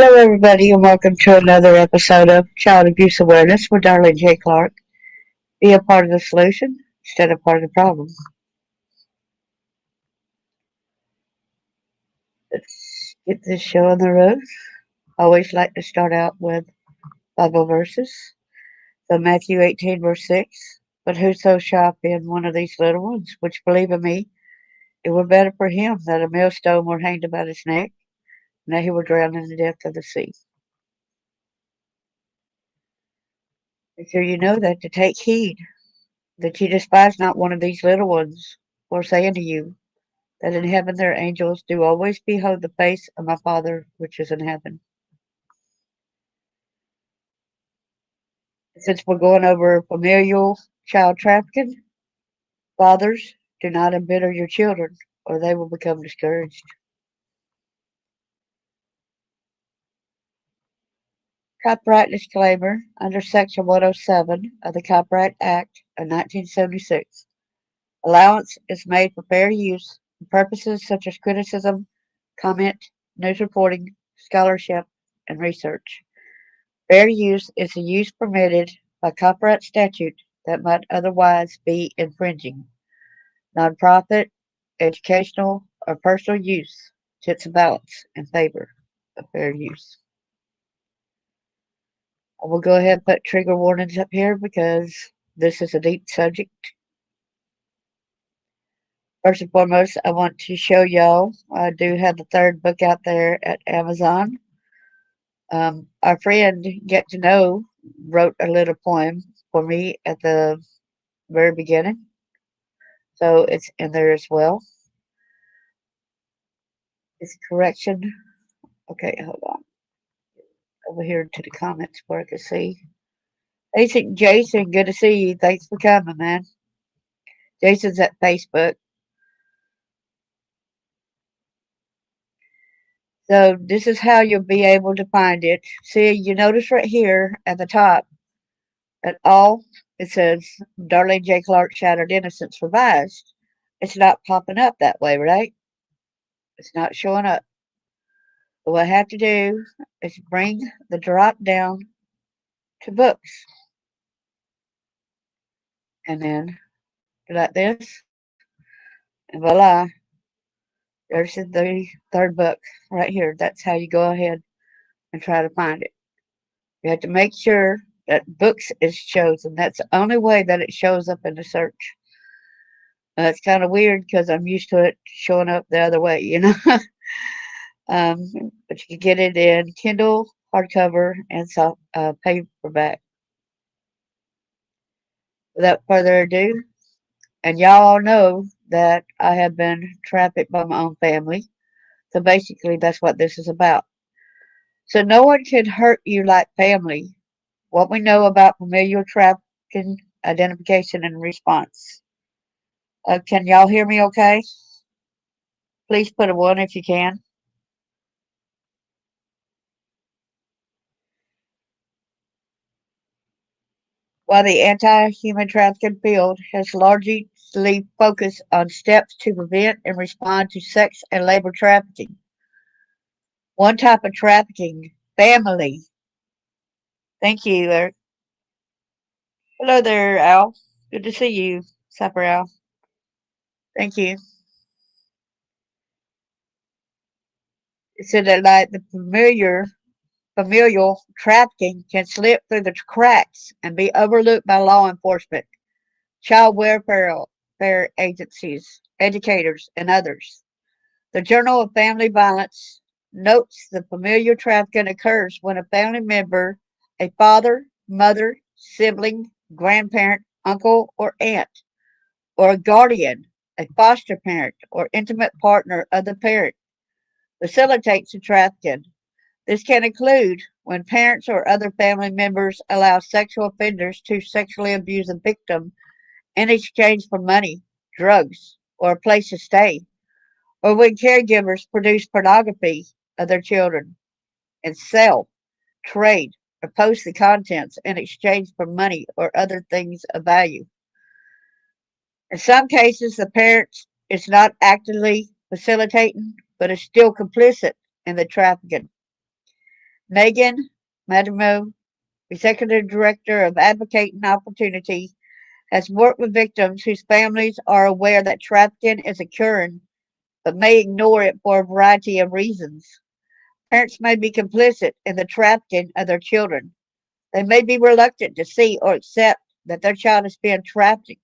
Hello, everybody, and welcome to another episode of Child Abuse Awareness with Darlene J. Clark. Be a part of the solution instead of part of the problem. Let's get this show on the road. I always like to start out with Bible verses. So, Matthew 18, verse 6. But whoso shall offend one of these little ones, which believe in me, it were better for him that a millstone were hanged about his neck, and that he were drowned in the depth of the sea. Make sure you know that to take heed, that ye despise not one of these little ones, for say unto you, that in heaven their angels do always behold the face of my Father which is in heaven. Since we're going over familial child trafficking, fathers, do not embitter your children, or they will become discouraged. Copyright disclaimer under Section 107 of the Copyright Act of 1976. Allowance is made for fair use for purposes such as criticism, comment, news reporting, scholarship, and research. Fair use is the use permitted by copyright statute that might otherwise be infringing. Nonprofit, educational, or personal use tips a balance in favor of fair use. I will go ahead and put trigger warnings up here because this is a deep subject. First and foremost, I want to show y'all I do have the third book out there at Amazon. Our friend Get to Know wrote a little poem for me at the very beginning, so it's in there as well. It's correction. Okay, hold on. Over here to the comments where I can see. Hey, Jason, good to see you. Thanks for coming, man. Jason's at Facebook. So this is how you'll be able to find it. See, you notice right here at the top at all, it says Darlene J. Clark Shattered Innocence Revised. It's not popping up that way, right? It's not showing up. So what I have to do is bring the drop down to books. And then do like this. And voila, there's the third book right here. That's how you go ahead and try to find it. You have to make sure that books is chosen. That's the only way that it shows up in the search. It's kind of weird because I'm used to it showing up the other way, you know. But you can get it in Kindle, hardcover, and paperback. Without further ado, and y'all all know that I have been trafficked by my own family. So basically, that's what this is about. So no one can hurt you like family. What we know about familial trafficking, identification, and response. Can y'all hear me okay? Please put a 1 if you can. While the anti-human trafficking field has largely focused on steps to prevent and respond to sex and labor trafficking, one type of trafficking, family. Thank you, Eric. Hello there, Al. Good to see you, Supper Al. Thank you. It said that like the familial trafficking can slip through the cracks and be overlooked by law enforcement, child welfare agencies, educators, and others. The Journal of Family Violence notes the familial trafficking occurs when a family member, a father, mother, sibling, grandparent, uncle, or aunt, or a guardian, a foster parent, or intimate partner of the parent, facilitates the trafficking. This can include when parents or other family members allow sexual offenders to sexually abuse a victim in exchange for money, drugs, or a place to stay, or when caregivers produce pornography of their children and sell, trade, or post the contents in exchange for money or other things of value. In some cases, the parent is not actively facilitating, but is still complicit in the trafficking. Megan Madamo, Executive Director of Advocating Opportunity, has worked with victims whose families are aware that trafficking is occurring but may ignore it for a variety of reasons. Parents may be complicit in the trafficking of their children. They may be reluctant to see or accept that their child is being trafficked,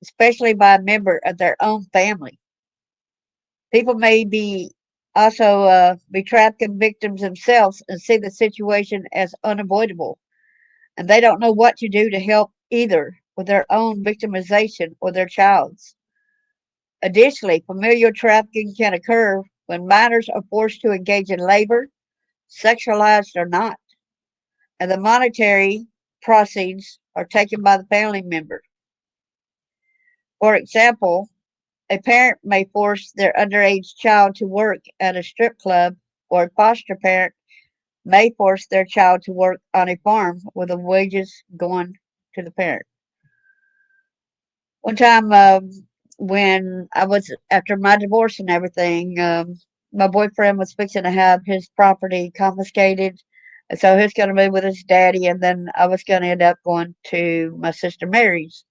especially by a member of their own family. People may be also be trafficking victims themselves and see the situation as unavoidable, and they don't know what to do to help either with their own victimization or their child's. Additionally, familial trafficking can occur when minors are forced to engage in labor, sexualized or not, and the monetary proceeds are taken by the family member. For example, a parent may force their underage child to work at a strip club, or a foster parent may force their child to work on a farm with the wages going to the parent. One time, when I was after my divorce and everything, my boyfriend was fixing to have his property confiscated, and so he was going to move with his daddy, and then I was going to end up going to my sister Mary's.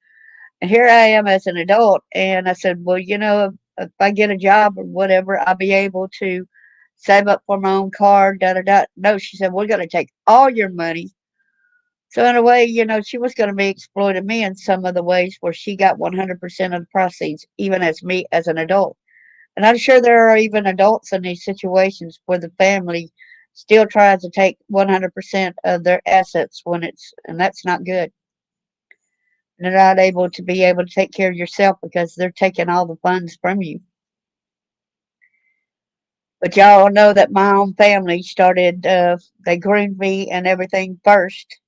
And here I am as an adult, and I said, well, if I get a job or whatever, I'll be able to save up for my own car. Da da da. No, she said, we're going to take all your money. So in a way, she was going to be exploiting me in some of the ways where she got 100% of the proceeds, even as me as an adult. And I'm sure there are even adults in these situations where the family still tries to take 100% of their assets and that's not good. They're not able to take care of yourself because they're taking all the funds from you. But y'all know that my own family started, they groomed me and everything first.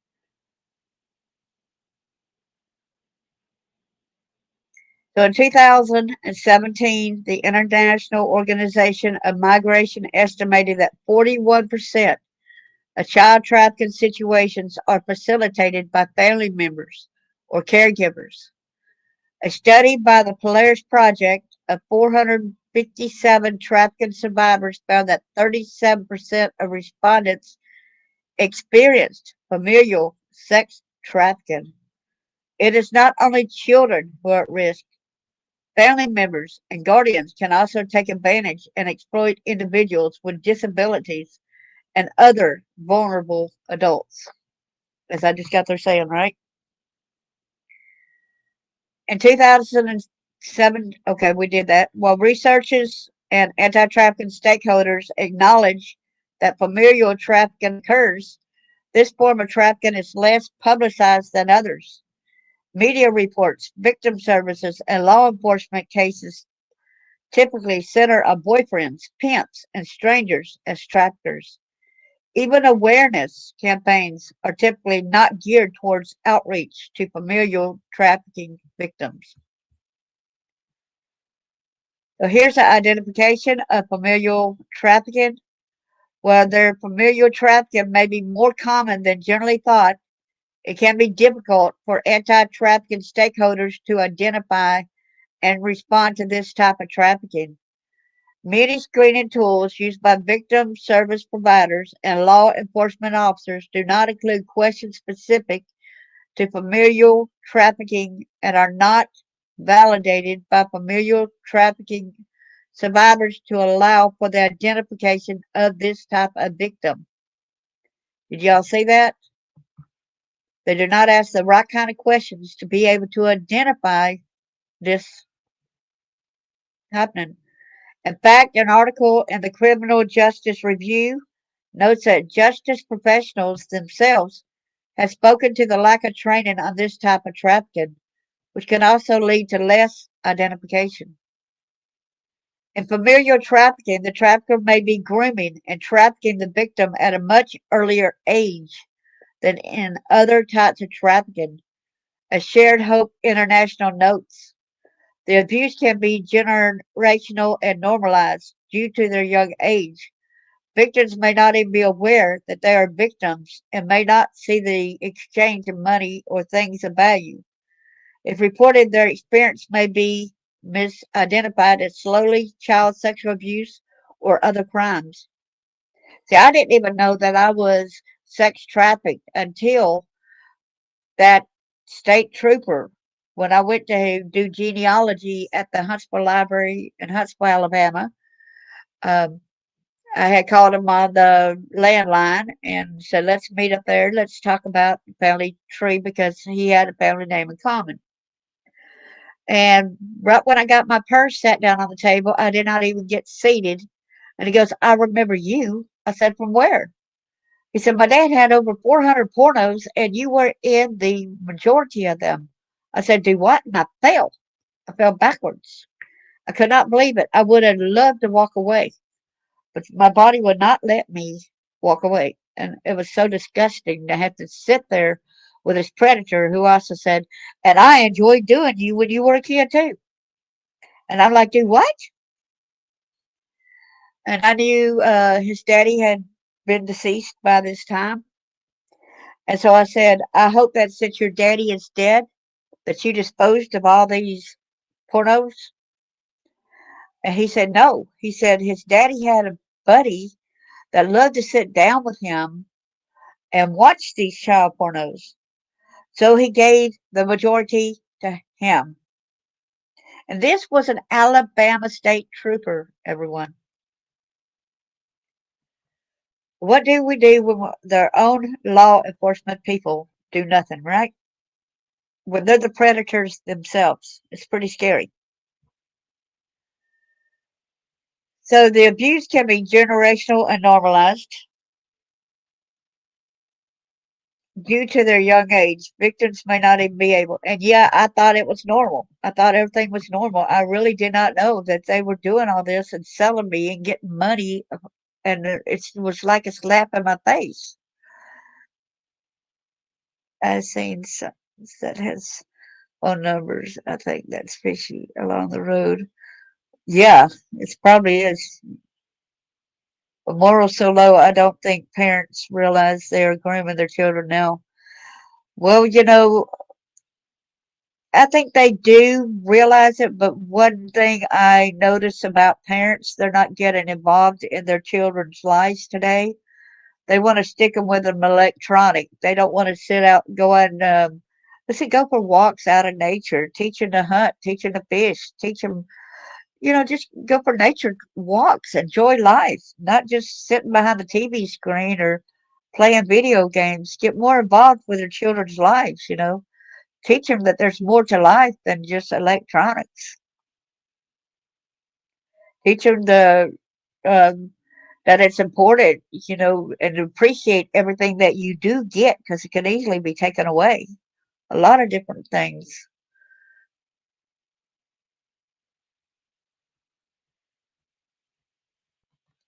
So in 2017, the International Organization of Migration estimated that 41% of child trafficking situations are facilitated by family members or caregivers. A study by the Polaris Project of 457 trafficking survivors found that 37% of respondents experienced familial sex trafficking. It is not only children who are at risk. Family members and guardians can also take advantage and exploit individuals with disabilities and other vulnerable adults, as I just got there saying, right? In 2007, okay, we did that. While researchers and anti trafficking stakeholders acknowledge that familial trafficking occurs, this form of trafficking is less publicized than others. Media reports, victim services, and law enforcement cases typically center on boyfriends, pimps, and strangers as traffickers. Even awareness campaigns are typically not geared towards outreach to familial trafficking victims. So here's the identification of familial trafficking. While their familial trafficking may be more common than generally thought, it can be difficult for anti trafficking stakeholders to identify and respond to this type of trafficking. Many screening tools used by victim service providers and law enforcement officers do not include questions specific to familial trafficking and are not validated by familial trafficking survivors to allow for the identification of this type of victim. Did y'all see that? They do not ask the right kind of questions to be able to identify this happening. In fact, an article in the Criminal Justice Review notes that justice professionals themselves have spoken to the lack of training on this type of trafficking, which can also lead to less identification. In familial trafficking, the trafficker may be grooming and trafficking the victim at a much earlier age than in other types of trafficking, as Shared Hope International notes. The abuse can be generational and normalized due to their young age. Victims may not even be aware that they are victims and may not see the exchange of money or things of value. If reported, their experience may be misidentified as slowly child sexual abuse or other crimes. See, I didn't even know that I was sex trafficked until that state trooper, when I went to do genealogy at the Huntsville Library in Huntsville, Alabama. Um, I had called him on the landline and said, let's meet up there. Let's talk about the family tree because he had a family name in common. And right when I got my purse sat down on the table, I did not even get seated. And he goes, I remember you. I said, from where? He said, my dad had over 400 pornos and you were in the majority of them. I said, do what? And I fell. I fell backwards. I could not believe it. I would have loved to walk away, but my body would not let me walk away. And it was so disgusting to have to sit there with this predator who also said, and I enjoyed doing you when you were a kid too. And I'm like, do what? And I knew his daddy had been deceased by this time. And so I said, I hope that since your daddy is dead, that you disposed of all these pornos. And he said, no. He said his daddy had a buddy that loved to sit down with him and watch these child pornos. So he gave the majority to him. And this was an Alabama state trooper, everyone. What do we do when their own law enforcement people do nothing, right? When they're the predators themselves. It's pretty scary. So the abuse can be generational and normalized due to their young age. Victims may not even be able. And yeah, I thought it was normal. I thought everything was normal. I really did not know that they were doing all this and selling me and getting money. And it was like a slap in my face. I've seen some that has phone numbers. I think that's fishy along the road. Yeah, it probably is. A moral so low, I don't think parents realize they are grooming their children now. Well, I think they do realize it, but one thing I notice about parents, they're not getting involved in their children's lives today. They want to stick them with them electronic. They don't want to sit out and go on, let's say, go for walks out in nature, teach them to hunt, teach them to fish, teach them, just go for nature walks, enjoy life, not just sitting behind the TV screen or playing video games. Get more involved with their children's lives. Teach them that there's more to life than just electronics. Teach them um, that it's important, and appreciate everything that you do get because it can easily be taken away. A lot of different things.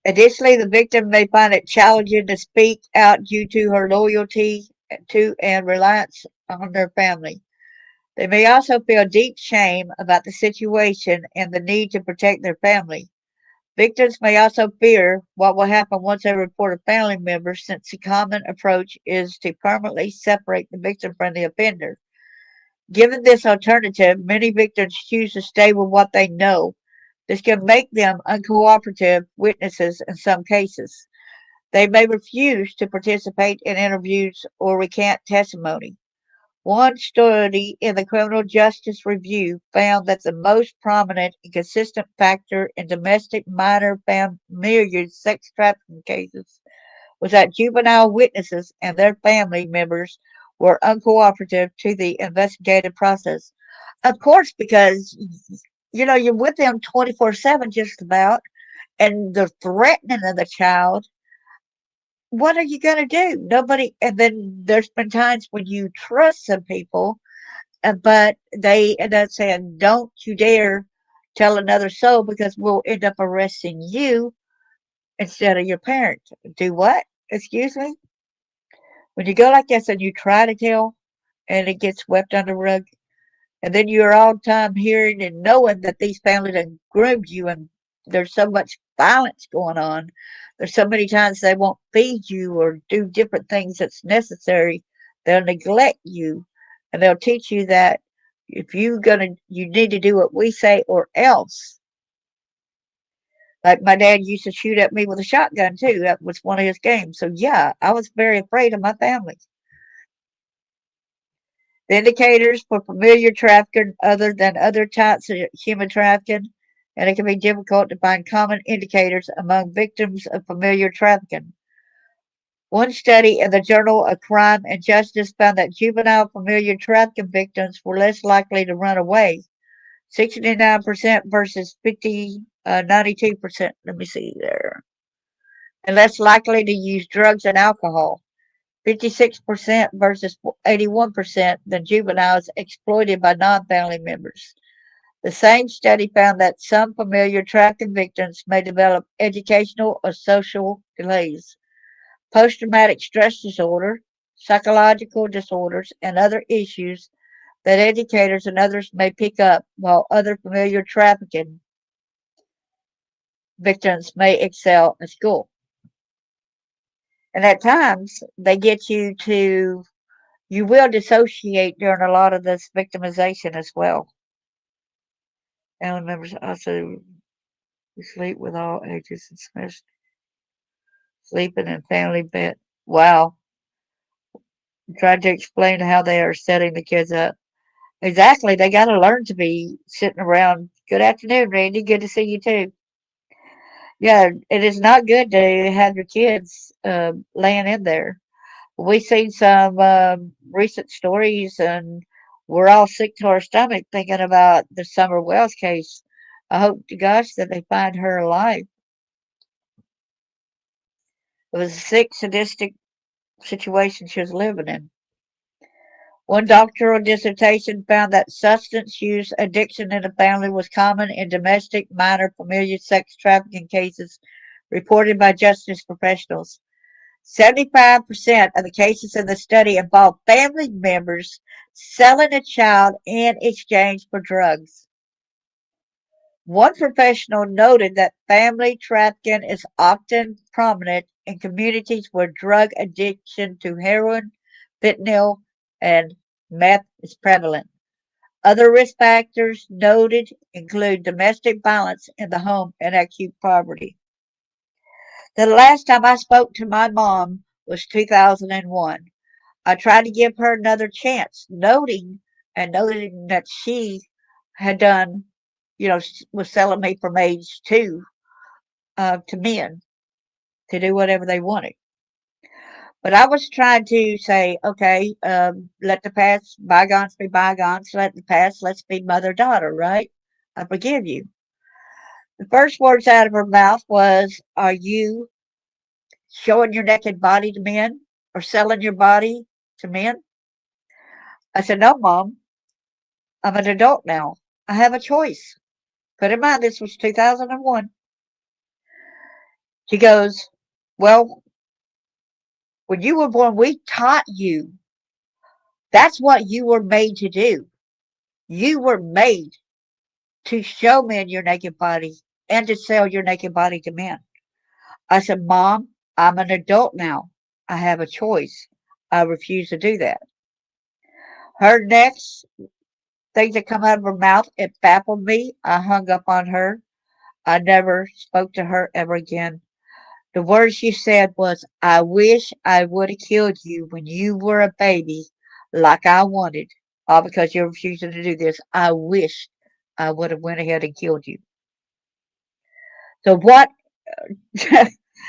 Additionally, the victim may find it challenging to speak out due to her loyalty to and reliance on their family. They may also feel deep shame about the situation and the need to protect their family. Victims may also fear what will happen once they report a family member, since the common approach is to permanently separate the victim from the offender. Given this alternative, many victims choose to stay with what they know. This can make them uncooperative witnesses in some cases. They may refuse to participate in interviews or recant testimony. One study in the Criminal Justice Review found that the most prominent and consistent factor in domestic minor familial sex trafficking cases was that juvenile witnesses and their family members were uncooperative to the investigative process. Of course, because you're with them 24/7 just about, and the threatening of the child. What are you going to do? Nobody. And then there's been times when you trust some people, but they end up saying, don't you dare tell another soul because we'll end up arresting you instead of your parent. Do what? Excuse me? When you go like this and you try to tell and it gets swept under the rug, and then you're all the time hearing and knowing that these families have groomed you and there's so much violence going on. There's so many times they won't feed you or do different things that's necessary. They'll neglect you and they'll teach you that if you need to do what we say or else. Like my dad used to shoot at me with a shotgun too. That was one of his games. So yeah, I was very afraid of my family. The indicators for familiar trafficking other than other types of human trafficking, and it can be difficult to find common indicators among victims of familiar trafficking. One study in the Journal of Crime and Justice found that juvenile familiar trafficking victims were less likely to run away, 69% versus 92%. Let me see there. And less likely to use drugs and alcohol, 56% versus 81% than juveniles exploited by non-family members. The same study found that some familiar trafficking victims may develop educational or social delays, post-traumatic stress disorder, psychological disorders, and other issues that educators and others may pick up, while other familiar trafficking victims may excel in school. And at times, they get you to, you will dissociate during a lot of this victimization as well. Family members also sleep with all ages and sleeping in family bed. Wow. Trying to explain how they are setting the kids up. Exactly. They got to learn to be sitting around. Good afternoon, Randy. Good to see you too. Yeah, it is not good to have your kids laying in there. We've seen some recent stories, and we're all sick to our stomach thinking about the Summer Wells case. I hope to gosh that they find her alive. It was a sick, sadistic situation she was living in. One doctoral dissertation found that substance use addiction in the family was common in domestic, minor, familiar sex trafficking cases reported by justice professionals. 75% of the cases in the study involved family members selling a child in exchange for drugs. One professional noted that family trafficking is often prominent in communities where drug addiction to heroin, fentanyl, and meth is prevalent. Other risk factors noted include domestic violence in the home and acute poverty. The last time I spoke to my mom was 2001. I tried to give her another chance, noting that she had done, was selling me from age 2 to men to do whatever they wanted. But I was trying to say, okay, let the past bygones be bygones. Let the past, let's be mother daughter, right? I forgive you. The first words out of her mouth was, "Are you showing your naked body to men or selling your body to men?" I said, "No, Mom, I'm an adult now. I have a choice." Put in mind, this was 2001. She goes, "Well, when you were born, we taught you. That's what you were made to do. You were made to show men your naked body and to sell your naked body to men." I said, "Mom, I'm an adult now. I have a choice. I refuse to do that." Her next thing that come out of her mouth, it baffled me. I hung up on her. I never spoke to her ever again. The words she said was, "I wish I would have killed you when you were a baby like I wanted. All because you're refusing to do this. I wish I would have went ahead and killed you." So what,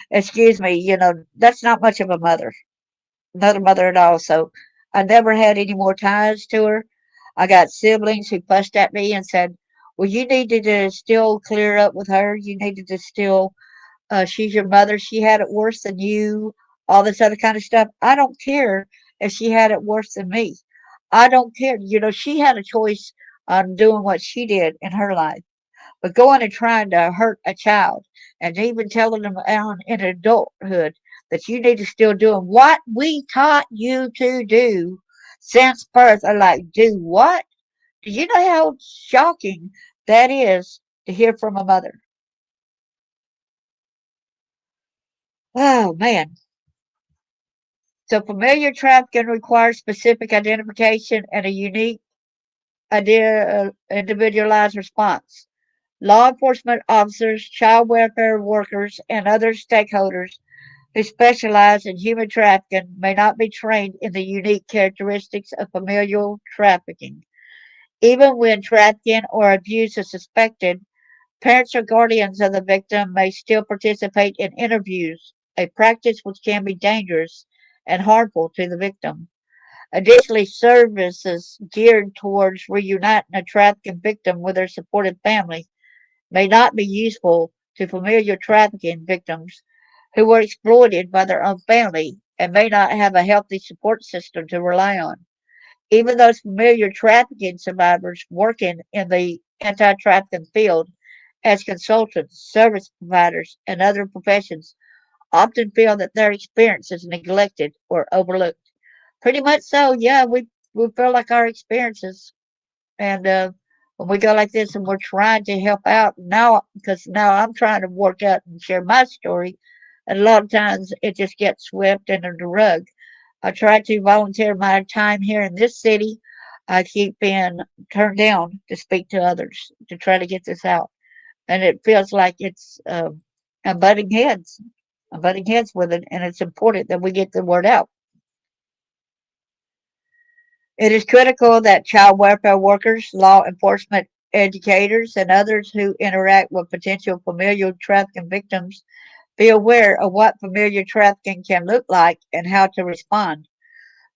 excuse me, that's not much of a mother. Not a mother at all. So I never had any more ties to her. I got siblings who fussed at me and said, "Well, you needed to still clear up with her. You needed to still, she's your mother. She had it worse than you, all this other kind of stuff." I don't care if she had it worse than me. I don't care. She had a choice on doing what she did in her life. But going and trying to hurt a child and even telling them on in adulthood that you need to still doing what we taught you to do since birth are like, do what? Do you know how shocking that is to hear from a mother? Oh man. So familiar trafficking requires specific identification and a unique individualized response. Law enforcement officers, child welfare workers, and other stakeholders who specialize in human trafficking may not be trained in the unique characteristics of familial trafficking. Even when trafficking or abuse is suspected, parents or guardians of the victim may still participate in interviews, a practice which can be dangerous and harmful to the victim. Additionally, services geared towards reuniting a trafficking victim with their supportive family may not be useful to familiar trafficking victims who were exploited by their own family and may not have a healthy support system to rely on. Even those familiar trafficking survivors working in the anti trafficking field as consultants, service providers, and other professions often feel that their experience is neglected or overlooked. Pretty much so, yeah, we feel like our experiences and when we go like this and we're trying to help out now, because now I'm trying to work out and share my story, and a lot of times it just gets swept under the rug. I try to volunteer my time here in this city. I keep being turned down to speak to others to try to get this out, and it feels like it's I'm butting heads. I'm butting heads with it, and it's important that we get the word out. It is critical that child welfare workers, law enforcement educators, and others who interact with potential familial trafficking victims be aware of what familial trafficking can look like and how to respond.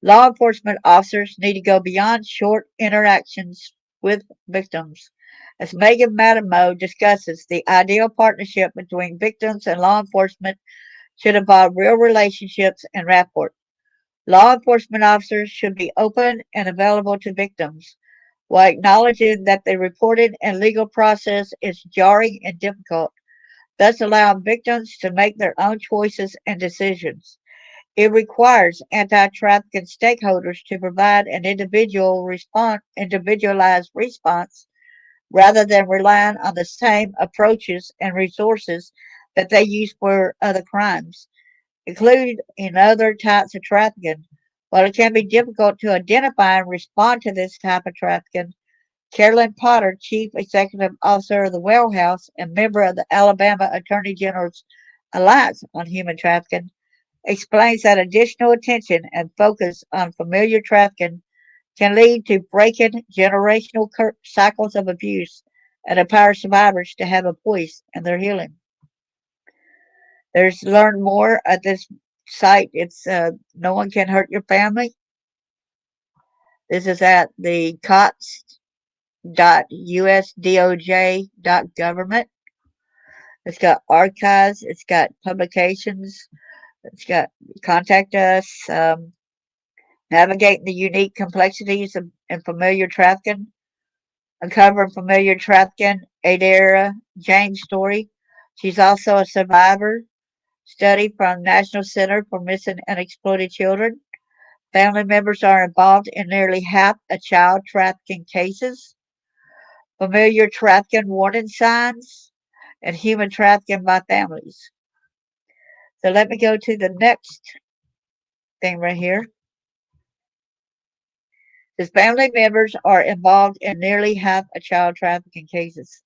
Law enforcement officers need to go beyond short interactions with victims. As Megan Madamo discusses, the ideal partnership between victims and law enforcement should involve real relationships and rapport. Law enforcement officers should be open and available to victims, while acknowledging that the reporting and legal process is jarring and difficult, thus allowing victims to make their own choices and decisions. It requires anti-trafficking stakeholders to provide an individualized response rather than relying on the same approaches and resources that they use for other crimes, including in other types of trafficking. While it can be difficult to identify and respond to this type of trafficking, Carolyn Potter, Chief Executive Officer of the Well House and member of the Alabama Attorney General's Alliance on Human Trafficking, explains that additional attention and focus on familiar trafficking can lead to breaking generational cycles of abuse and empower survivors to have a voice in their healing. There's learn more at this site. It's No One Can Hurt Your Family. This is at the cots.usdoj.government. It's got archives, it's got publications, it's got contact us, navigating the unique complexities of and familiar trafficking, uncovering familiar trafficking, Adara James' story. She's also a survivor, study from National Center for Missing and Exploited Children. Family members are involved in nearly half of child trafficking cases. Familiar trafficking warning signs and human trafficking by families. So let me go to the next thing right here. His family members are involved in nearly half of child trafficking cases.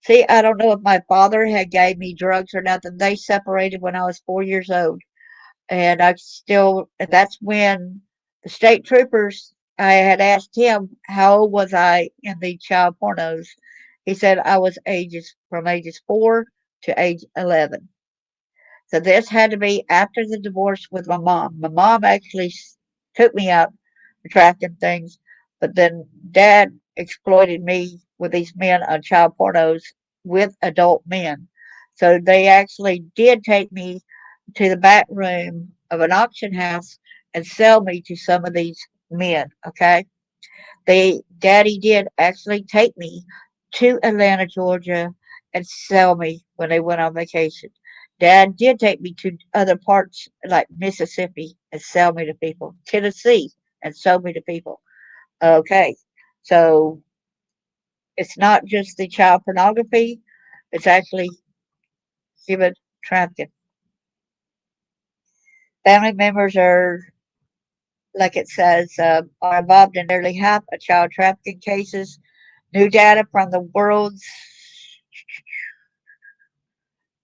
See, I don't know if my father had gave me drugs or nothing. They separated when I was 4 years old. And that's when the state troopers, I had asked him how old was I in the child pornos. He said I was from ages 4 to age 11. So this had to be after the divorce with my mom. My mom actually took me out for trafficking things, but then dad exploited me with these men on child pornos with adult men. So they actually did take me to the back room of an auction house and sell me to some of these men. Okay, daddy did actually take me to Atlanta, Georgia, and sell me when they went on vacation. Dad did take me to other parts like Mississippi and sell me to people, Tennessee and sell me to people. Okay, so it's not just the child pornography; it's actually human trafficking. Family members are, like it says, are involved in nearly half of child trafficking cases. New data from the World's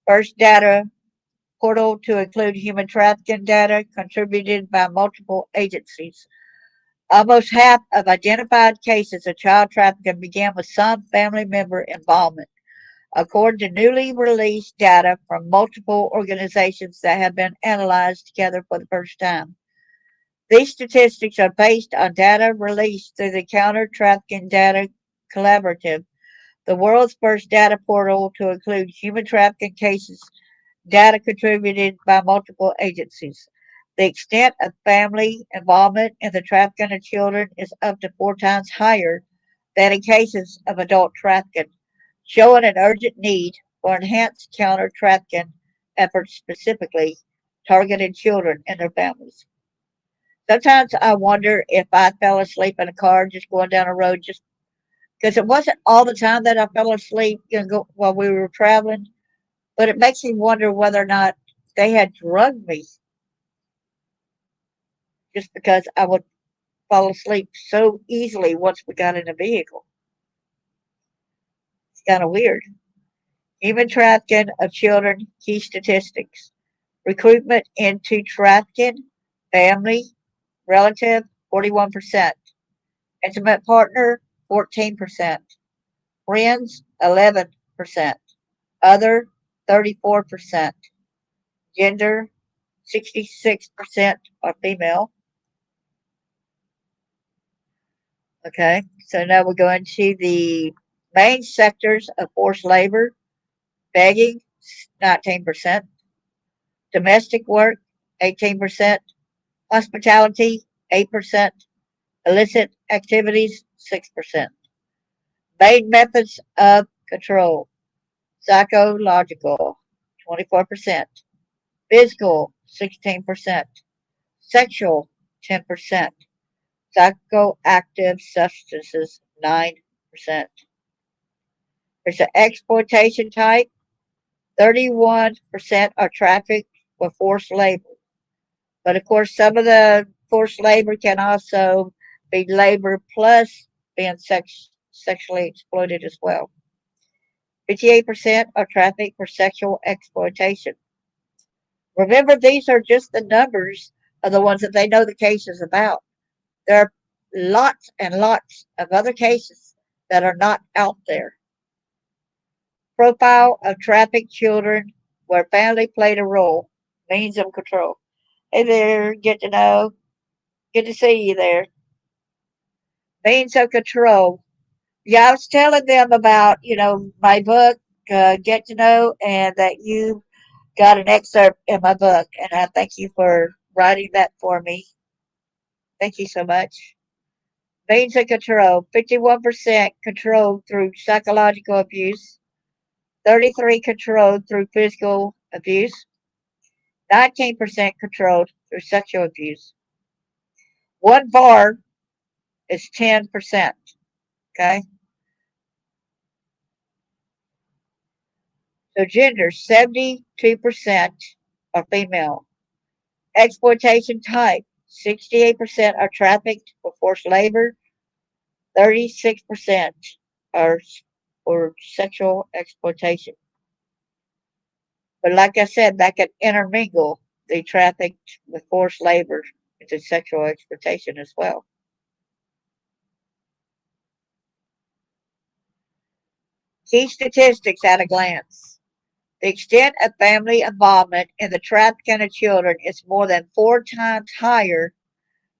First data portal to include human trafficking data contributed by multiple agencies. Almost half of identified cases of child trafficking began with some family member involvement, according to newly released data from multiple organizations that have been analyzed together for the first time. These statistics are based on data released through the Counter Trafficking Data Collaborative, the world's first data portal to include human trafficking cases, data contributed by multiple agencies. The extent of family involvement in the trafficking of children is up to 4 times higher than in cases of adult trafficking, showing an urgent need for enhanced counter trafficking efforts specifically targeting children and their families. Sometimes I wonder if I fell asleep in a car just going down a road, just because it wasn't all the time that I fell asleep, while we were traveling, but it makes me wonder whether or not they had drugged me just because I would fall asleep so easily once we got in a vehicle. It's kind of weird. Human trafficking of children, key statistics. Recruitment into trafficking, family, relative, 41%. Intimate partner, 14%. Friends, 11%. Other, 34%. Gender, 66% are female. Okay, so now we're going to the main sectors of forced labor: begging, 19%, domestic work, 18%, hospitality, 8%, illicit activities, 6%. Main methods of control: psychological, 24%, physical, 16%, sexual, 10%, psychoactive substances, 9%. There's an exploitation type: 31% are trafficked for forced labor. But of course, some of the forced labor can also be labor plus being sexually exploited as well. 58% are trafficked for sexual exploitation. Remember, these are just the numbers of the ones that they know the case is about. There are lots and lots of other cases that are not out there. Profile of trafficked children where family played a role. Means of control. Hey there, get to know. Good to see you there. Means of control. Yeah, I was telling them about, my book, Get to Know, and that you got an excerpt in my book. And I thank you for writing that for me. Thank you so much. Means of control: 51% controlled through psychological abuse, 33 controlled through physical abuse, 19% controlled through sexual abuse. One bar is 10%. Okay. So gender: 72% are female. Exploitation type: 68% are trafficked for forced labor, 36% are for sexual exploitation. But like I said, that can intermingle the trafficked with forced labor into sexual exploitation as well. Key statistics at a glance. The extent of family involvement in the trafficking of children is more than 4 times higher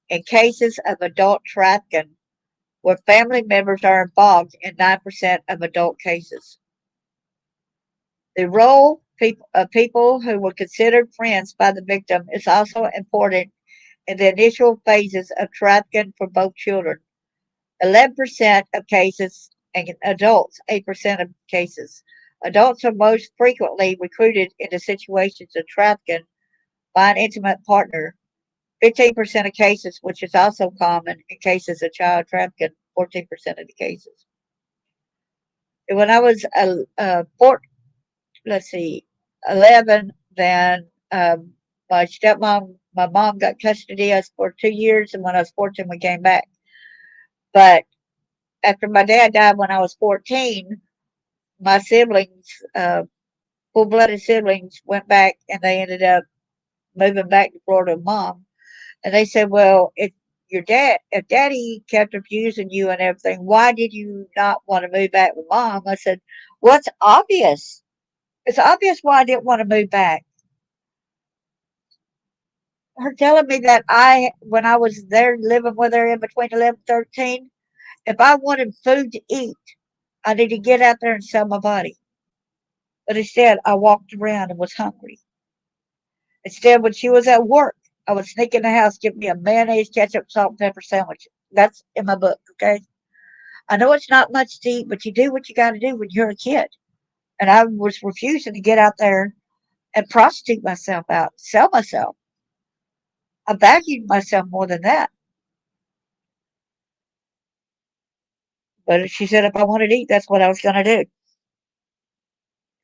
in cases of adult trafficking, where family members are involved in 9% of adult cases. The role of people who were considered friends by the victim is also important in the initial phases of trafficking for both children. 11% of cases, and adults, 8% of cases. Adults are most frequently recruited into situations of trafficking by an intimate partner. 15% of cases, which is also common in cases of child trafficking, 14% of the cases. And when I was let's see, 11, then my mom got custody of us for 2 years, and when I was 14, we came back. But after my dad died when I was 14, my siblings full-blooded siblings went back and they ended up moving back to Florida with mom. And they said, well, if daddy kept abusing you and everything, why did you not want to move back with mom? I said, well, it's obvious. It's obvious why I didn't want to move back. Her telling me that when I was there living with her in between 11 and 13, if I wanted food to eat, I need to get out there and sell my body. But instead, I walked around and was hungry. Instead, when she was at work, I would sneak in the house, get me a mayonnaise, ketchup, salt, and pepper sandwich. That's in my book, okay? I know it's not much to eat, but you do what you got to do when you're a kid. And I was refusing to get out there and prostitute myself out, sell myself. I valued myself more than that. But she said if I wanted to eat, that's what I was going to do.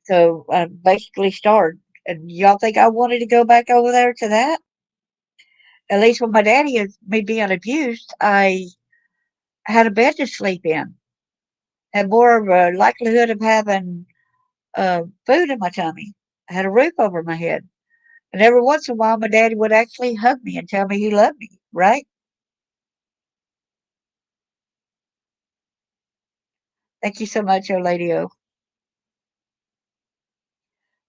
So I basically starved. And y'all think I wanted to go back over there to that? At least when my daddy and me being abused, I had a bed to sleep in, had more of a likelihood of having food in my tummy. I had a roof over my head. And every once in a while, my daddy would actually hug me and tell me he loved me, right? Thank you so much, old lady O.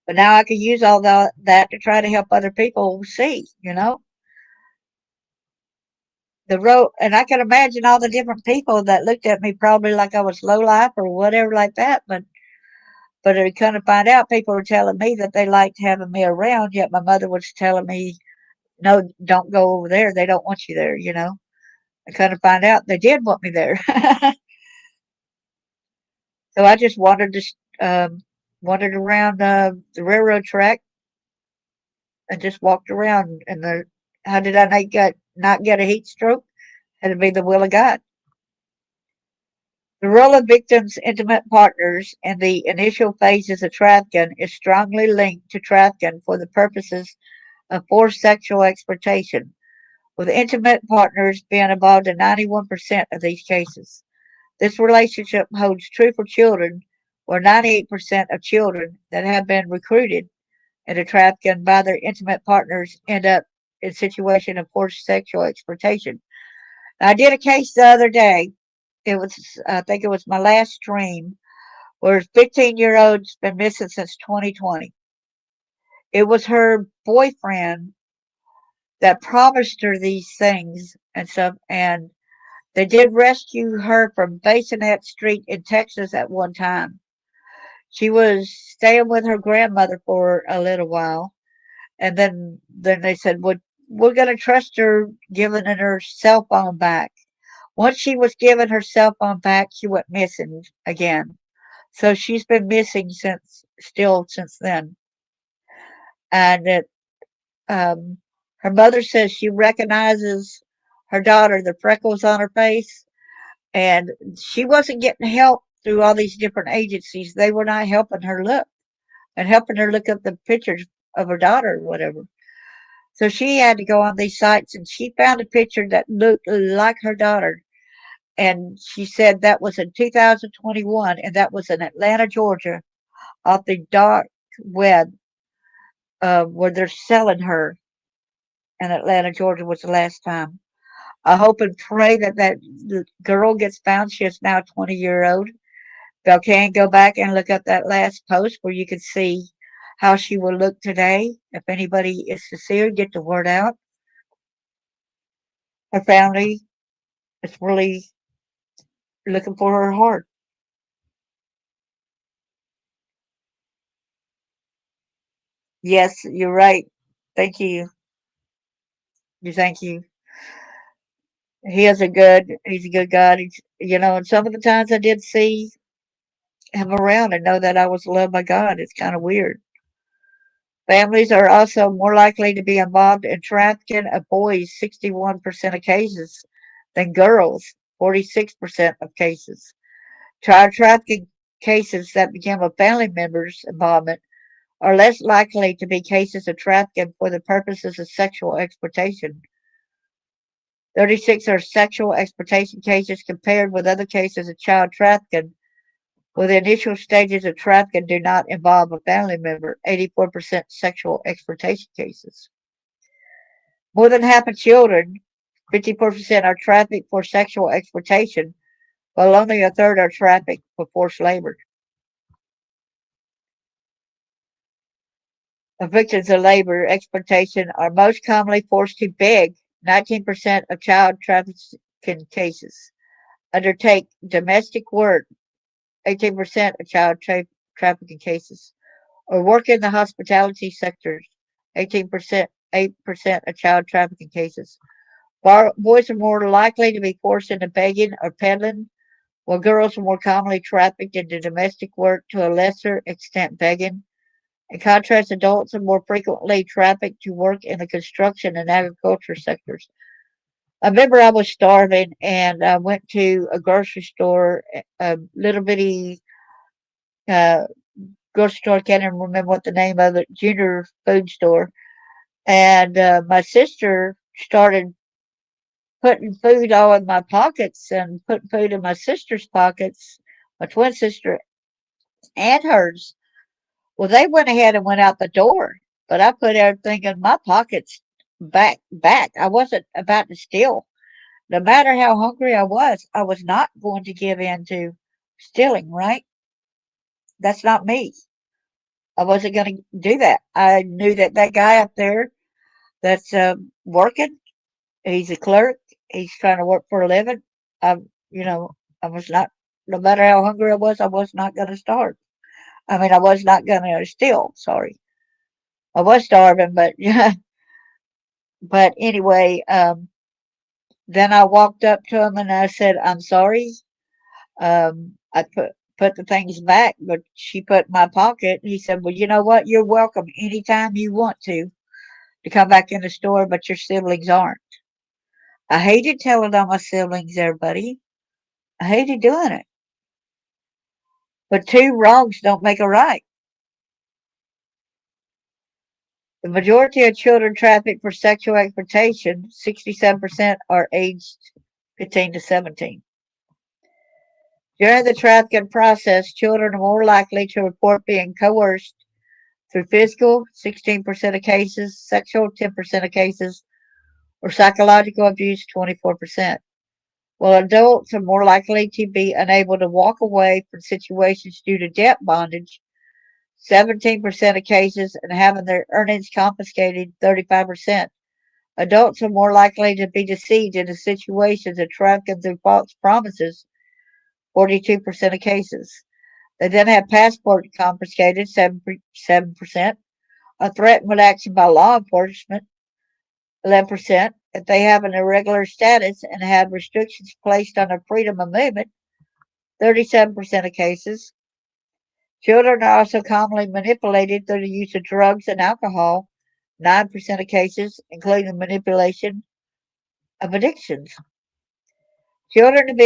But now I can use all that to try to help other people see, the road. And I can imagine all the different people that looked at me probably like I was low life or whatever like that. But I kind of find out people were telling me that they liked having me around, yet my mother was telling me, no, don't go over there. They don't want you there. I kind of find out they did want me there. So I just wandered around the railroad track and just walked around. And how did I not get a heat stroke? Had to be the will of God. The role of victims' intimate partners in the initial phases of trafficking is strongly linked to trafficking for the purposes of forced sexual exploitation, with intimate partners being involved in 91% of these cases. This relationship holds true for children, where 98% of children that have been recruited into trafficking by their intimate partners end up in situation of forced sexual exploitation. I did a case the other day. I think it was my last stream, where a 15-year-old's been missing since 2020. It was her boyfriend that promised her these things and stuff, and they did rescue her from Bassinet Street in Texas at one time. She was staying with her grandmother for a little while, and then they said, well, we're going to trust her giving her cell phone back. Once she was given her cell phone back, she went missing again. So she's been missing since then. And um, her mother says she recognizes her daughter, the freckles on her face, and she wasn't getting help through all these different agencies. They were not helping her look and helping her look up the pictures of her daughter or whatever. So she had to go on these sites and she found a picture that looked like her daughter. And she said that was in 2021 and that was in Atlanta, Georgia, off the dark web where they're selling her in Atlanta, Georgia was the last time. I hope and pray that the girl gets found. She is now 20-year-old. Y'all can go back and look up that last post where you can see how she will look today. If anybody is to see her, get the word out. Her family is really looking for her hard. Yes, you're right. Thank you. Thank you. He's a good God. And some of the times I did see him around and know that I was loved by God. It's kind of weird. Families are also more likely to be involved in trafficking of boys, 61% of cases, than girls, 46% of cases. Child trafficking cases that begin with family members' involvement are less likely to be cases of trafficking for the purposes of sexual exploitation. 36 are sexual exploitation cases compared with other cases of child trafficking Well, the initial stages of trafficking do not involve a family member, 84% sexual exploitation cases. More than half of children, 54%, are trafficked for sexual exploitation, while only a third are trafficked for forced labor. Victims of labor exploitation are most commonly forced to beg. 19% of child trafficking cases undertake domestic work. 18% of child trafficking cases or work in the hospitality sectors. 18%, 8% of child trafficking cases. Boys are more likely to be forced into begging or peddling, while girls are more commonly trafficked into domestic work, to a lesser extent begging. In contrast, adults are more frequently trafficked to work in the construction and agriculture sectors. I remember I was starving and I went to a grocery store, a little bitty uh, grocery store. I can't even remember what the name of it, junior food store. And my sister started putting food all in my pockets and putting food in my sister's pockets, my twin sister and hers. Well, they went ahead and went out the door, but I put everything in my pockets back. I wasn't about to steal. No matter how hungry I was not going to give in to stealing, right? That's not me. I wasn't going to do that. I knew that that guy up there that's working, he's a clerk. He's trying to work for a living. I, you know, I was not, no matter how hungry I was not going to starve. I mean, I was not going to steal. Sorry. I was starving, but yeah. But anyway, then I walked up to him and I said, "I'm sorry. I put the things back, but she put in my pocket." He said, "Well, you know what? You're welcome anytime you want to come back in the store, but your siblings aren't." I hated telling on my siblings there, buddy. I hated doing it. But two wrongs don't make a right. The majority of children trafficked for sexual exploitation, 67%, are aged 15 to 17. During the trafficking process, children are more likely to report being coerced through physical, 16% of cases, sexual, 10% of cases, or psychological abuse, 24%. While adults are more likely to be unable to walk away from situations due to debt bondage, 17% of cases, and having their earnings confiscated, 35%. Adults are more likely to be deceived into situations of trafficking through false promises, 42% of cases. They then have passports confiscated, 7%. Are threatened with action by law enforcement, 11%. If they have an irregular status and have restrictions placed on their freedom of movement, 37% of cases. Children are also commonly manipulated through the use of drugs and alcohol, 9% of cases, including manipulation of addictions. Children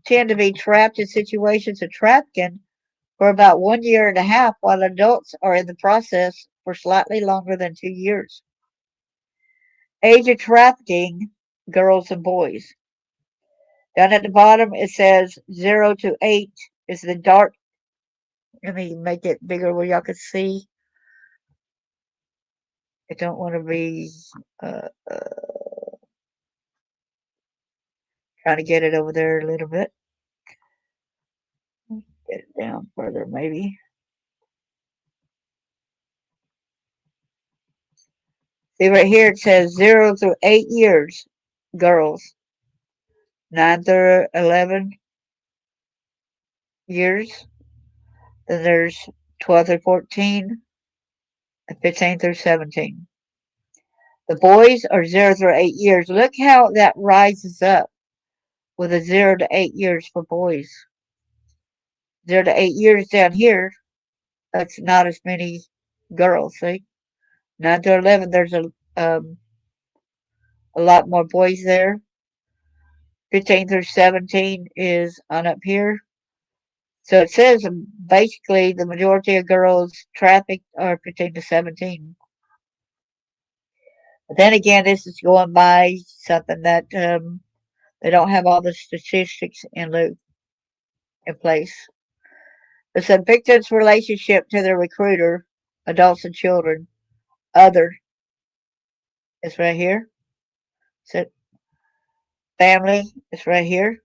tend to be trapped in situations of trafficking for about 1 year and a half, while adults are in the process for slightly longer than 2 years. Age of trafficking, girls and boys. Down at the bottom, it says 0 to 8 is the dark. Let me make it bigger where y'all can see. I don't want to be uh, trying to get it over there a little bit. Get it down further, maybe. See right here, it says 0 through 8 years, girls. 9 through 11 years. Then there's 12 through 14, and 15 through 17. The boys are 0 through 8 years. Look how that rises up with a 0 to 8 years for boys. 0 to 8 years down here, that's not as many girls. See, 9 to 11, there's a lot more boys there. 15 through 17 is on up here. So it says basically the majority of girls trafficked are 15 to 17. But then again, this is going by something that they don't have all the statistics in place. It said victim's relationship to their recruiter, adults and children. Other is right here. It said family is right here.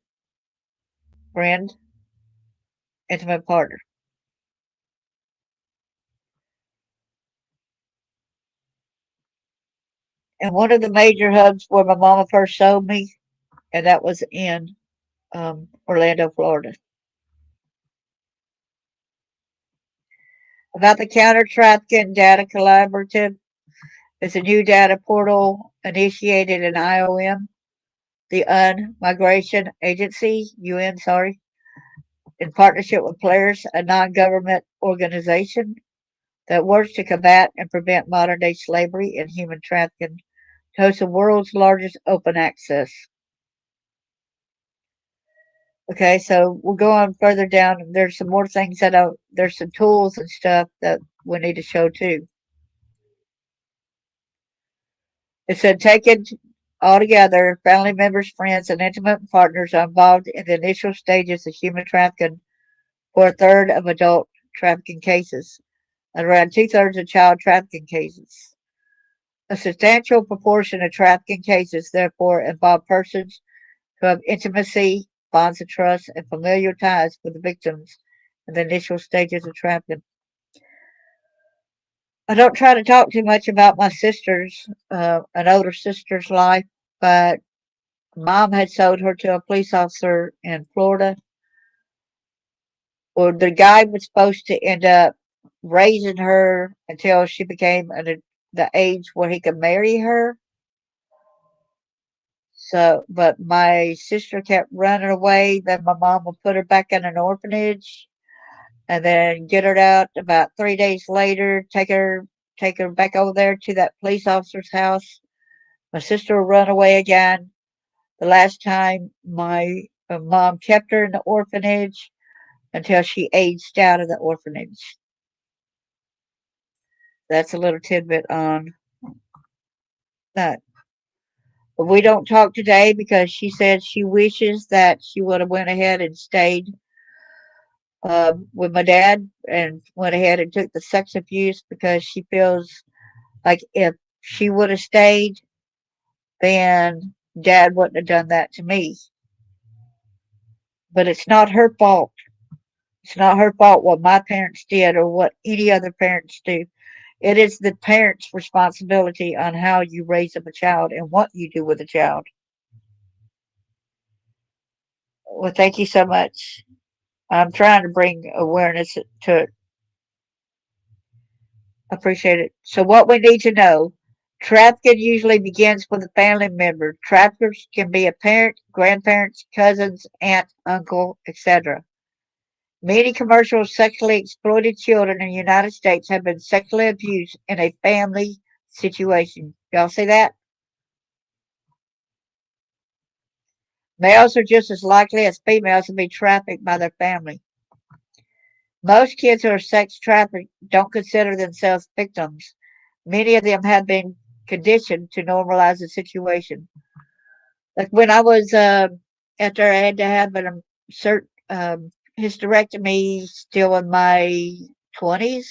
Friend, intimate partner. And one of the major hubs where my mama first showed me, and that was in Orlando, Florida. About the Counter Trafficking Data Collaborative, it's a new data portal initiated in IOM, the UN Migration Agency, UN, sorry, in partnership with Players, a non-government organization that works to combat and prevent modern-day slavery and human trafficking, to host the world's largest open access. Okay, so we'll go on further down. There's some more things there's some tools and stuff that we need to show too. It said taken all together, family members, friends, and intimate partners are involved in the initial stages of human trafficking for a third of adult trafficking cases and around two-thirds of child trafficking cases. A substantial proportion of trafficking cases, therefore, involve persons who have intimacy, bonds of trust, and familial ties with the victims in the initial stages of trafficking. I don't try to talk too much about my an older sister's life, but mom had sold her to a police officer in Florida. Well, the guy was supposed to end up raising her until she became the age where he could marry her. So, but my sister kept running away. Then my mom would put her back in an orphanage, and then get her out about 3 days later. Take her back over there to that police officer's house. My sister would run away again. The last time my mom kept her in the orphanage until she aged out of the orphanage. That's a little tidbit on that. But we don't talk today because she said she wishes that she would have went ahead and stayed with my dad and went ahead and took the sex abuse because she feels like if she would have stayed, then dad wouldn't have done that to me. But it's not her fault. It's not her fault what my parents did or what any other parents do. It is the parent's responsibility on how you raise up a child and what you do with a child. Well, thank you so much. I'm trying to bring awareness to it. Appreciate it. So, what we need to know, trafficking usually begins with a family member. Traffickers can be a parent, grandparents, cousins, aunt, uncle, etc. Many commercial sexually exploited children in the United States have been sexually abused in a family situation. Y'all see that? Males are just as likely as females to be trafficked by their family. Most kids who are sex trafficked don't consider themselves victims. Many of them have been conditioned to normalize the situation. Like when I was, after I had to have a certain hysterectomy still in my 20s,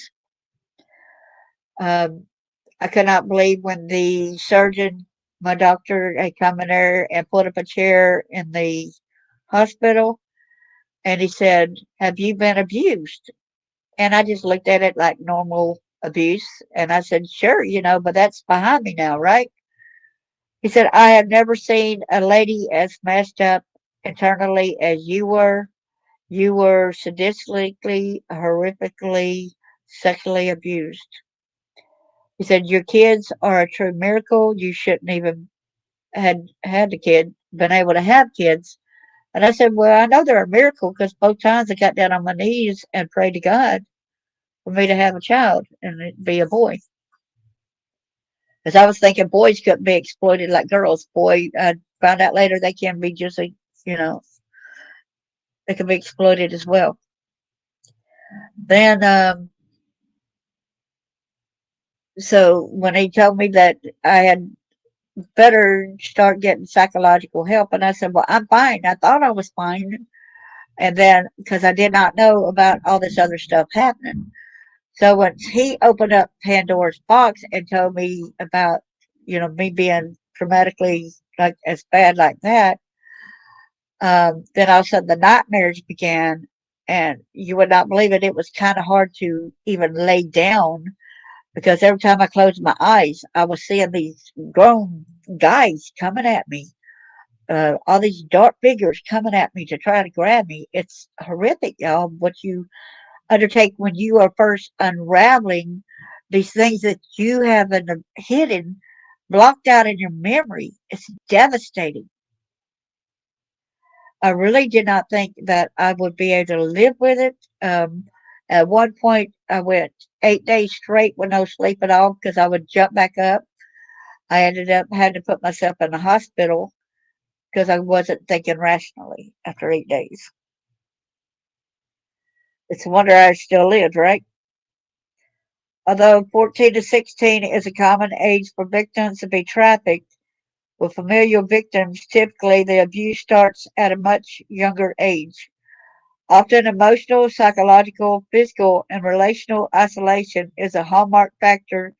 um, I could not believe when the surgeon, my doctor, had come in there and put up a chair in the hospital and he said, "Have you been abused?" And I just looked at it like normal abuse. And I said, "Sure, but that's behind me now, right?" He said, "I have never seen a lady as messed up internally as you were. You were sadistically, horrifically, sexually abused." He said, "Your kids are a true miracle. You shouldn't even had the kid, been able to have kids." And I said, "Well, I know they're a miracle because both times I got down on my knees and prayed to God for me to have a child and it be a boy." Because I was thinking boys couldn't be exploited like girls. Boy, I found out later they can be you know, they can be exploited as well. Then, so when he told me that I had better start getting psychological help, and I said, "Well, I'm fine. I thought I was fine." And then, because I did not know about all this other stuff happening. So once he opened up Pandora's box and told me about, me being traumatically like as bad like that, then all of a sudden the nightmares began. And you would not believe it. It was kind of hard to even lay down because every time I closed my eyes, I was seeing these grown guys coming at me. All these dark figures coming at me to try to grab me. It's horrific, y'all, what you undertake when you are first unraveling these things that you have hidden, blocked out in your memory. It's devastating. I really did not think that I would be able to live with it. At one point, I went 8 days straight with no sleep at all because I would jump back up. I ended up having to put myself in the hospital because I wasn't thinking rationally after 8 days. It's a wonder I still lived, right? Although 14 to 16 is a common age for victims to be trafficked, with familial victims, typically the abuse starts at a much younger age. Often emotional, psychological, physical, and relational isolation is a hallmark factor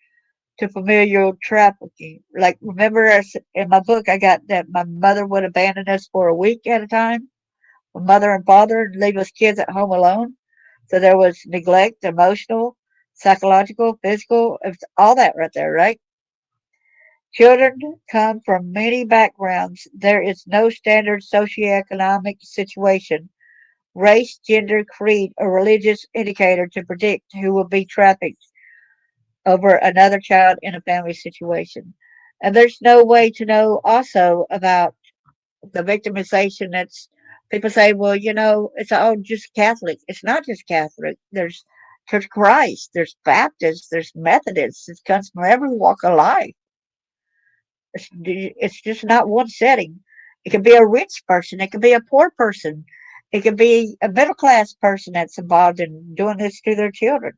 to familial trafficking. Like, remember in my book, I got that my mother would abandon us for a week at a time, my mother and father, and leave us kids at home alone. So there was neglect, emotional, psychological, physical, it's all that right there, right? Children come from many backgrounds. There is no standard socioeconomic situation, race, gender, creed, or religious indicator to predict who will be trafficked over another child in a family situation. And there's no way to know also about the victimization that's people say, well, it's all just Catholic. It's not just Catholic. There's Church of Christ, there's Baptists, there's Methodists. It comes from every walk of life. It's just not one setting. It could be a rich person. It could be a poor person. It could be a middle class person that's involved in doing this to their children.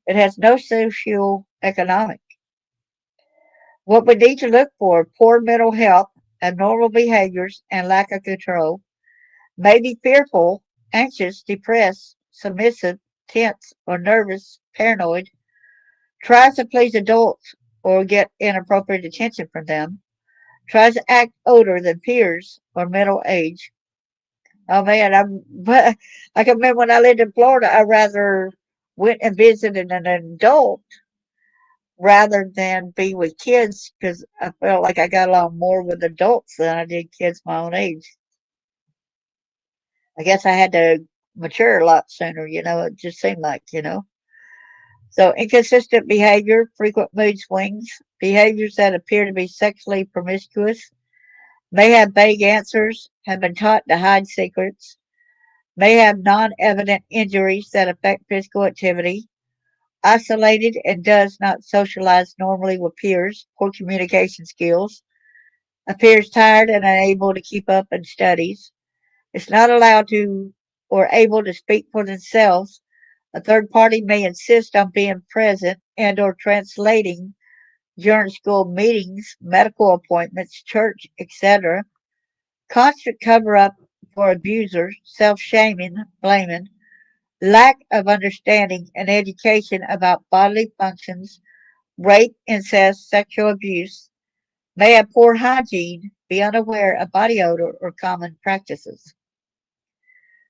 It has no social economic. What we need to look for: poor mental health, abnormal behaviors, and lack of control. May be fearful, anxious, depressed, submissive, tense, or nervous, paranoid. Tries to please adults or get inappropriate attention from them. Tries to act older than peers or middle age. Oh man, but I can remember when I lived in Florida, I rather went and visited an adult rather than be with kids because I felt like I got along more with adults than I did kids my own age. I guess I had to mature a lot sooner, it just seemed like. So inconsistent behavior, frequent mood swings, behaviors that appear to be sexually promiscuous, may have vague answers, have been taught to hide secrets, may have non-evident injuries that affect physical activity, isolated and does not socialize normally with peers, poor communication skills, appears tired and unable to keep up in studies, is not allowed to or able to speak for themselves. A third party may insist on being present and or translating during school meetings, medical appointments, church, etc. Constant cover up for abusers, self shaming, blaming, lack of understanding and education about bodily functions, rape, incest, sexual abuse, may have poor hygiene, be unaware of body odor or common practices.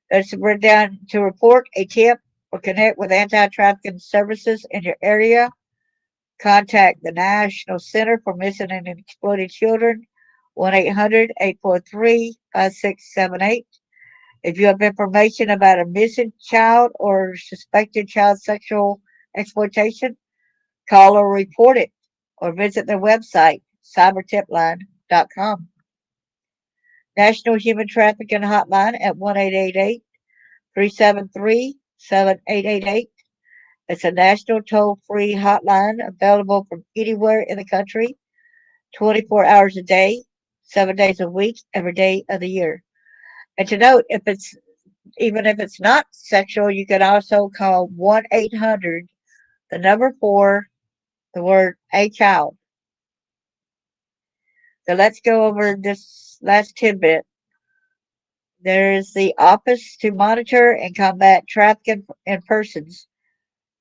It's written down to report a tip or connect with anti-trafficking services in your area. Contact the National Center for Missing and Exploited Children, 1-800-843-5678. If you have information about a missing child or suspected child sexual exploitation, call or report it or visit their website, cybertipline.com. National Human Trafficking Hotline at 1-888-373-7888. It's a national toll-free hotline available from anywhere in the country, 24 hours a day, 7 days a week, every day of the year. And to note, even if it's not sexual, you can also call 1-800, the number 4, the word a child. So let's go over this last tidbit. There is the Office to Monitor and Combat Trafficking in Persons,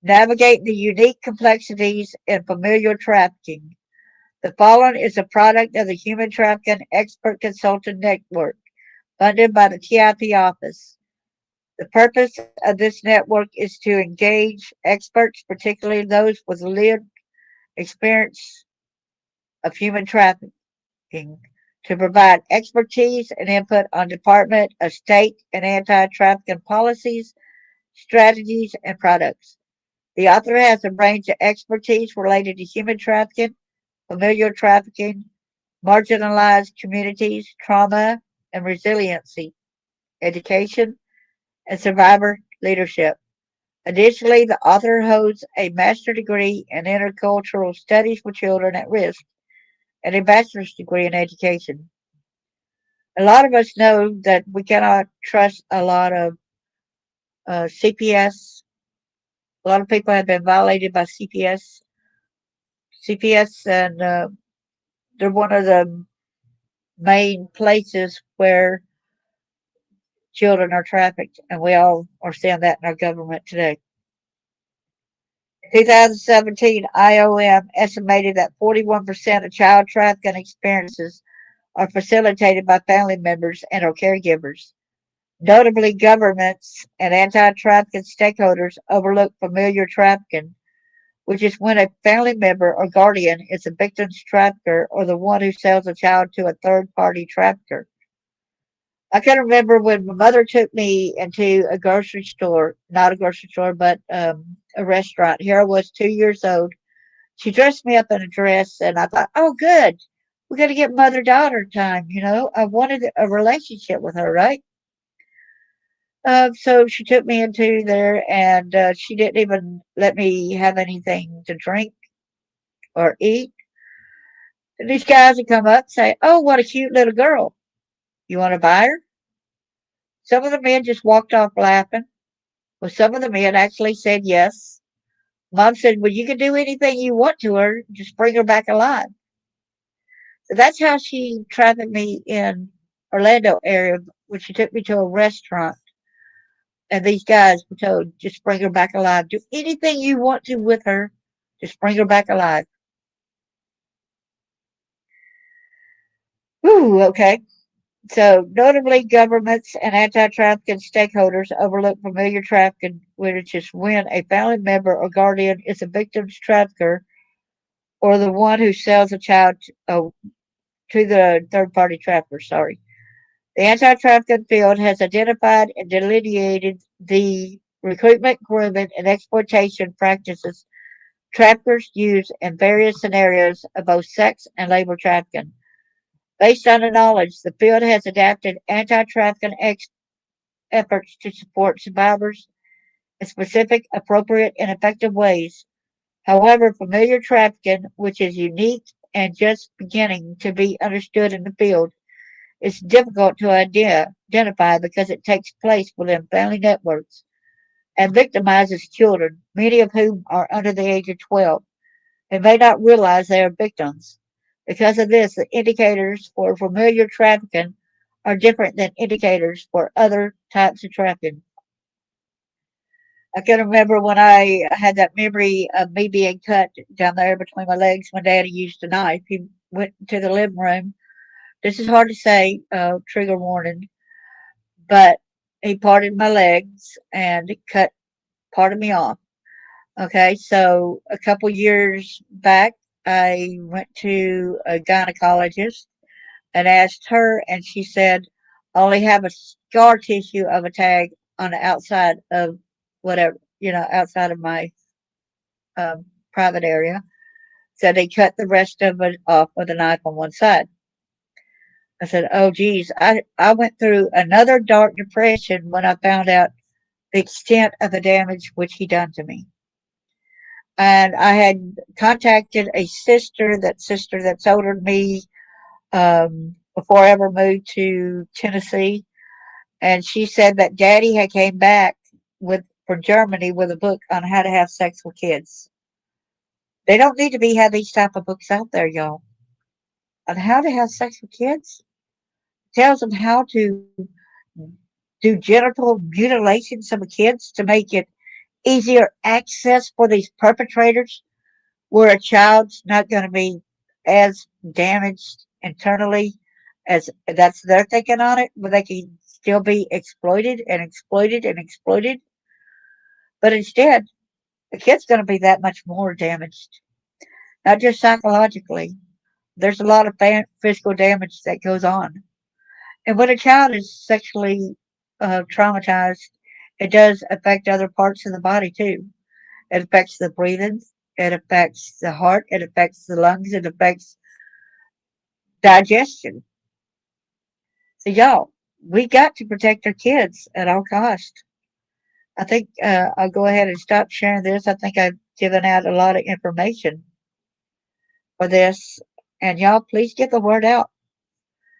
navigating the unique complexities in familial trafficking. The following is a product of the Human Trafficking Expert Consultant Network, funded by the TIP office. The purpose of this network is to engage experts, particularly those with lived experience of human trafficking, to provide expertise and input on Department of State and anti-trafficking policies, strategies, and products. The author has a range of expertise related to human trafficking, familial trafficking, marginalized communities, trauma and resiliency, education, and survivor leadership. Additionally, the author holds a master's degree in intercultural studies for children at risk and a bachelor's degree in education. A lot of us know that we cannot trust a lot of CPS. A lot of people have been violated by CPS, and they're one of the main places where children are trafficked, and we all are seeing that in our government today. In 2017, IOM estimated that 41% of child trafficking experiences are facilitated by family members and or caregivers. Notably, governments and anti-trafficking stakeholders overlook familiar trafficking, which is when a family member or guardian is a victim's trafficker or the one who sells a child to a third-party trafficker. I can remember when my mother took me into a grocery store, not a grocery store, but a restaurant. Here I was, 2 years old. She dressed me up in a dress, and I thought, oh, good. We're going to get mother daughter time. I wanted a relationship with her, right? So she took me into there, and she didn't even let me have anything to drink or eat. And these guys would come up and say, oh, what a cute little girl. You want to buy her? Some of the men just walked off laughing. Well, some of the men actually said yes. Mom said, well, you can do anything you want to her, just bring her back alive. So that's how she trafficked me in Orlando area when she took me to a restaurant. And these guys were told, just bring her back alive. Do anything you want to with her, just bring her back alive. Whew, okay. So, notably, governments and anti-trafficking stakeholders overlook familiar trafficking, which is when a family member or guardian is a victim's trafficker or the one who sells a child to the third-party trafficker. Sorry. The anti-trafficking field has identified and delineated the recruitment, grooming, and exploitation practices traffickers use in various scenarios of both sex and labor trafficking. Based on the knowledge, the field has adapted anti-trafficking efforts to support survivors in specific, appropriate, and effective ways. However, familiar trafficking, which is unique and just beginning to be understood in the field, is difficult to identify because it takes place within family networks and victimizes children, many of whom are under the age of 12 and may not realize they are victims. Because of this, the indicators for familiar trafficking are different than indicators for other types of trafficking. I can remember when I had that memory of me being cut down there between my legs when Daddy used a knife. He went to the living room. This is hard to say, trigger warning, but he parted my legs and cut part of me off. Okay, so a couple years back, I went to a gynecologist and asked her, and she said, I only have a scar tissue of a tag on the outside of whatever, outside of my private area. So they cut the rest of it off with a knife on one side. I said, oh, geez, I went through another dark depression when I found out the extent of the damage which he done to me. And I had contacted a sister that's older than me before I ever moved to Tennessee, and she said that Daddy had came back with from Germany with a book on how to have sex with kids. They don't need to be have these type of books out there, y'all, on how to have sex with kids. It tells them how to do genital mutilations of the kids to make it easier access for these perpetrators, where a child's not going to be as damaged internally as that's their thinking on it, but they can still be exploited and exploited and exploited. But instead, the kid's going to be that much more damaged, not just psychologically. There's a lot of physical damage that goes on. And when a child is sexually traumatized, it does affect other parts of the body too. It affects the breathing, it affects the heart, it affects the lungs, it affects digestion. So, y'all, we got to protect our kids at all cost. I think I'll go ahead and stop sharing this. I think I've given out a lot of information for this. And y'all, please get the word out.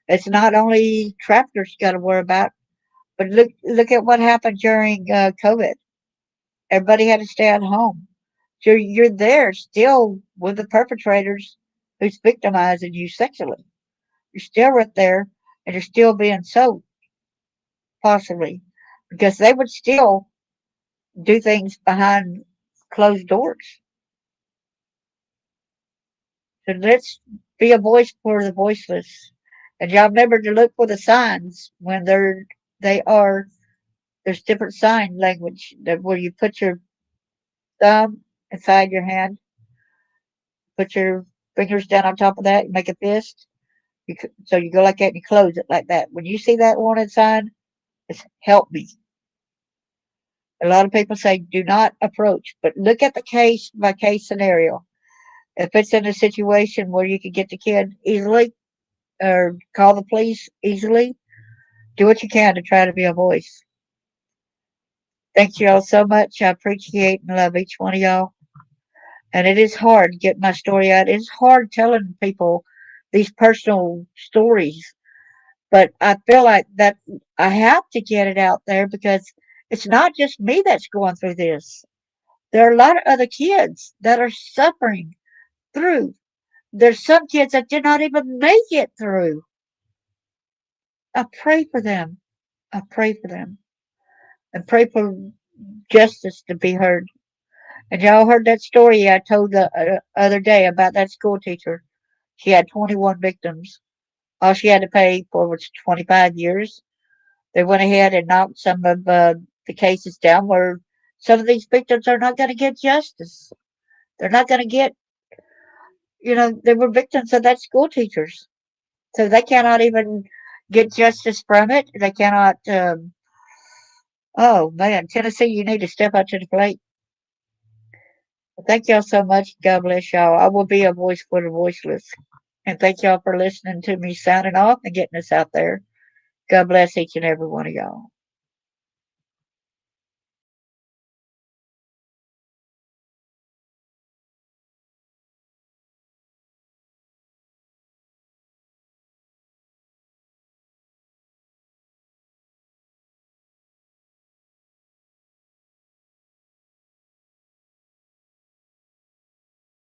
It's not only traffickers you got to worry about, but look at what happened during COVID. Everybody had to stay at home. You're there still with the perpetrators who's victimizing you sexually. You're still right there, and you're still being sold, possibly, because they would still do things behind closed doors. So let's be a voice for the voiceless. And y'all remember to look for the signs when they are there's different sign language that where you put your thumb inside your hand, put your fingers down on top of that, you make a fist. So you go like that and you close it like that. When you see that wanted sign, it's help me. A lot of people say do not approach, but look at the case by case scenario. If it's in a situation where you can get the kid easily or call the police easily, do what you can to try to be a voice. Thank you all so much. I appreciate and love each one of y'all. And it is hard to get my story out. It's hard telling people these personal stories, but I feel like that I have to get it out there because it's not just me that's going through this. There are a lot of other kids that are suffering through. There's some kids that did not even make it through. I pray for them. I pray for them and pray for justice to be heard. And y'all heard that story I told the other day about that school teacher. She had 21 victims. All she had to pay for was 25 years. They went ahead and knocked some of the cases down where some of these victims are not going to get justice. They're not going to get, they were victims of that school teachers. So they cannot even get justice from it. They cannot, oh man, Tennessee, you need to step up to the plate. Thank y'all so much. God bless y'all. I will be a voice for the voiceless. And thank y'all for listening to me sounding off and getting us out there. God bless each and every one of y'all.